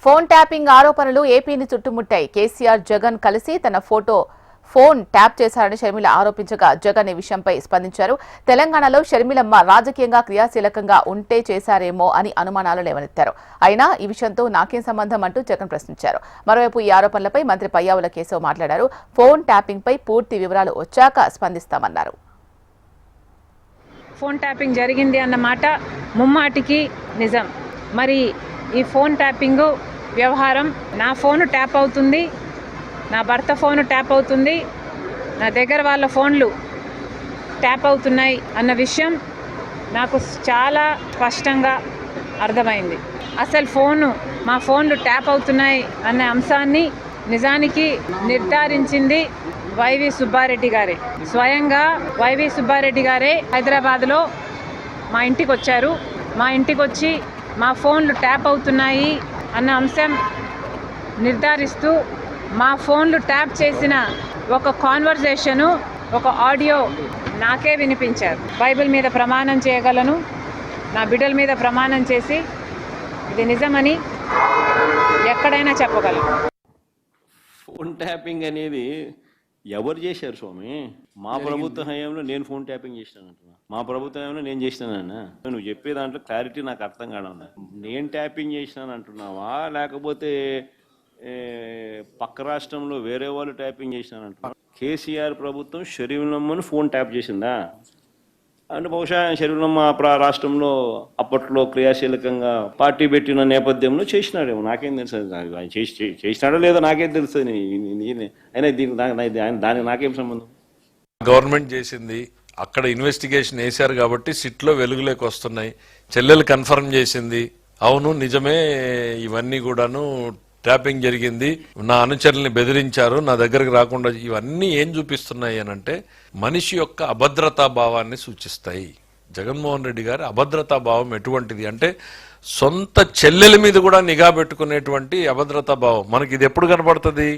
Phone tapping ఆరోపణలు ఏపీని చుట్టుముట్టాయి. కేసీఆర్ జగన్ కలిసి తన ఫోన్ ట్యాప్ చేశారని షర్మిల ఆరోపించగా జగన్ ఈ విషయంపై స్పందించారు. తెలంగాణలో షర్మిలమ్మ రాజకీయంగా క్రియాశీలకంగా ఉంటే చేశారేమో అని అనుమానాలు లేవనెత్తారు. అయినా ఈ విషయంతో నాకేం సంబంధం అంటూ జగన్ ప్రశ్నించారు. మరోవైపు ఈ ఆరోపణలపై మంత్రి పయ్యావుల కేశవ్ మాట్లాడారు. ఫోన్ ట్యాపింగ్ పై పూర్తి వివరాలు వచ్చాక స్పందిస్తామన్నారు. ఫోన్ ట్యాపింగ్ జరిగింది అన్నమాట ముమ్మాటికి నిజం. మరి ఈ ఫోన్ ట్యాపింగ్ వ్యవహారం నా ఫోను ట్యాప్ అవుతుంది, నా భర్త ఫోను ట్యాప్ అవుతుంది, నా దగ్గర వాళ్ళ ఫోన్లు ట్యాప్ అవుతున్నాయి అన్న విషయం నాకు చాలా స్పష్టంగా అర్థమైంది. అసలు మా ఫోన్లు ట్యాప్ అవుతున్నాయి అన్న అంశాన్ని నిజానికి నిర్ధారించింది వైవి సుబ్బారెడ్డి గారే. స్వయంగా వైవి సుబ్బారెడ్డి గారే హైదరాబాద్లో మా ఇంటికి వచ్చారు. మా ఇంటికి వచ్చి మా ఫోన్లు ట్యాప్ అవుతున్నాయి అన్న అంశం నిర్ధారిస్తూ మా ఫోన్లు ట్యాప్ చేసిన ఒక కాన్వర్జేషను, ఒక ఆడియో నాకే వినిపించారు. బైబిల్ మీద ప్రమాణం చేయగలను, నా బిడ్డల మీద ప్రమాణం చేసి ఇది నిజమని ఎక్కడైనా చెప్పగలను. ఫోన్ ట్యాపింగ్ అనేది ఎవరు చేశారు స్వామి? మా ప్రభుత్వ హయాంలో నేను ఫోన్ ట్యాపింగ్ చేసినానంటున్నా, మా ప్రభుత్వ హయాంలో నేను చేసినానన్నా. నువ్వు చెప్పే దాంట్లో క్లారిటీ నాకు అర్థం కావడం. నేను ట్యాపింగ్ చేసినాను అంటున్నావా, లేకపోతే పక్క రాష్ట్రంలో వేరే వాళ్ళు ట్యాపింగ్ చేసినానంటున్నా? కేసీఆర్ ప్రభుత్వం షర్మిలమ్మను ఫోన్ ట్యాప్ చేసిందా అంటే బహుశా షర్మిలమ్మ రాష్ట్రంలో అప్పట్లో క్రియాశీలకంగా పార్టీ పెట్టిన నేపథ్యంలో చేసినాడేమో, నాకేం తెలుసు. చేసినాడో లేదో నాకేం తెలుస్తుంది. అయినా దానికి నాకేం సంబంధం? గవర్నమెంట్ చేసింది, అక్కడ ఇన్వెస్టిగేషన్ వేశారు కాబట్టి సిట్లో వెలుగులోకి వస్తున్నాయి. చెల్లెలు కన్ఫర్మ్ చేసింది, అవును నిజమే ఇవన్నీ కూడాను ట్యాపింగ్ జరిగింది, నా అనుచరుల్ని బెదిరించారు, నా దగ్గరకు రాకుండా. ఇవన్నీ ఏం చూపిస్తున్నాయి అని అంటే మనిషి యొక్క అభద్రతా భావాన్ని సూచిస్తాయి. జగన్మోహన్ రెడ్డి గారి అభద్రతా భావం ఎటువంటిది అంటే సొంత చెల్లెల మీద కూడా నిఘా పెట్టుకునేటువంటి అభద్రతా భావం. మనకి ఇది ఎప్పుడు కనపడుతుంది?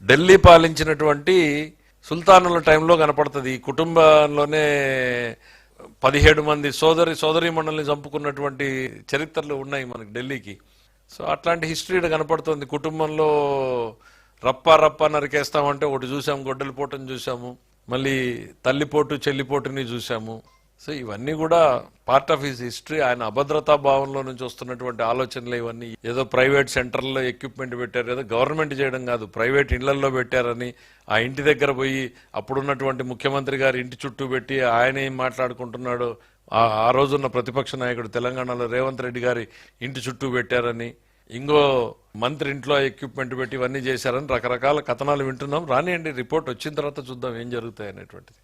ఢిల్లీ పాలించినటువంటి సుల్తానుల టైంలో కనపడుతుంది. ఈ కుటుంబంలోనే 17 మంది సోదరీమణుల్ని చంపుకున్నటువంటి చరిత్రలు ఉన్నాయి మనకి ఢిల్లీకి. సో అట్లాంటి హిస్టరీ కనపడుతుంది. కుటుంబంలో రప్ప నరికేస్తామంటే ఒకటి చూసాము, గొడ్డలి పోటుని చూసాము, మళ్ళీ తల్లిపోటు చెల్లిపోటుని చూసాము. సో ఇవన్నీ కూడా పార్ట్ ఆఫ్ హిస్ హిస్టరీ. ఆయన అభద్రతా భావంలో నుంచి వస్తున్నటువంటి ఆలోచనలు ఇవన్నీ. ఏదో ప్రైవేట్ సెంటర్లో ఎక్విప్మెంట్ పెట్టారు, ఏదో గవర్నమెంట్ చేయడం కాదు, ప్రైవేట్ ఇళ్లలో పెట్టారని ఆ ఇంటి దగ్గర పోయి అప్పుడున్నటువంటి ముఖ్యమంత్రి గారు ఇంటి చుట్టూ పెట్టి ఆయన ఏం మాట్లాడుకుంటున్నాడో, ఆ రోజున్న ప్రతిపక్ష నాయకుడు తెలంగాణలో రేవంత్ రెడ్డి గారి ఇంటి చుట్టూ పెట్టారని, ఇంకో మంత్రి ఇంట్లో ఎక్విప్మెంట్ పెట్టి ఇవన్నీ చేశారని రకరకాల కథనాలు వింటున్నాం. రానియండి, రిపోర్ట్ వచ్చిన తర్వాత చూద్దాం ఏం జరుగుతాయి అనేటువంటిది.